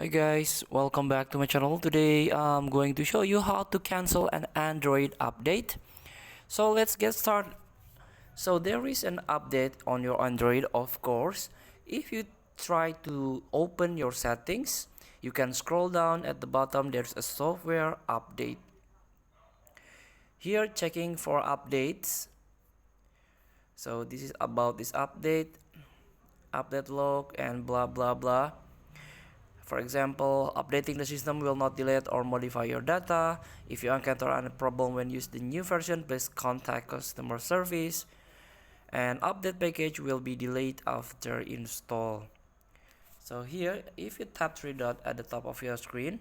Hi guys, welcome back to my channel. Today I'm going to show you how to cancel an Android update. So let's get started. So there is an update on your Android, of course. If you try to open your settings, you can scroll down at the bottom. There's a software update. Here checking for updates. So this is about this update log and blah blah blah. For example, updating the system will not delete or modify your data. If you encounter any problem when use the new version, please contact customer service. And update package will be delayed after install. So here, if you tap three dot at the top of your screen,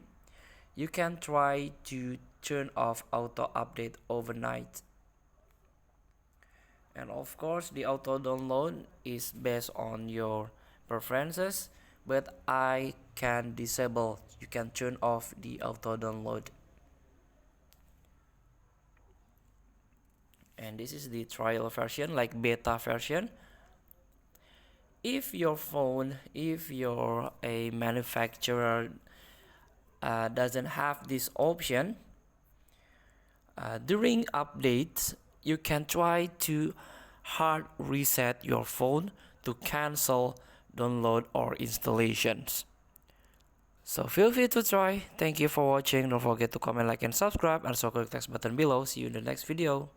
you can try to turn off auto update overnight. And of course, the auto download is based on your preferences, but I can disable. You can turn off the auto download. And this is the trial version, like beta version. If your phone, if you're a manufacturer doesn't have this option, during updates you can try to hard reset your phone to cancel download or installations. So feel free to try. Thank you for watching. Don't forget to comment, like, and subscribe, and also click the text button below. See you in the next video.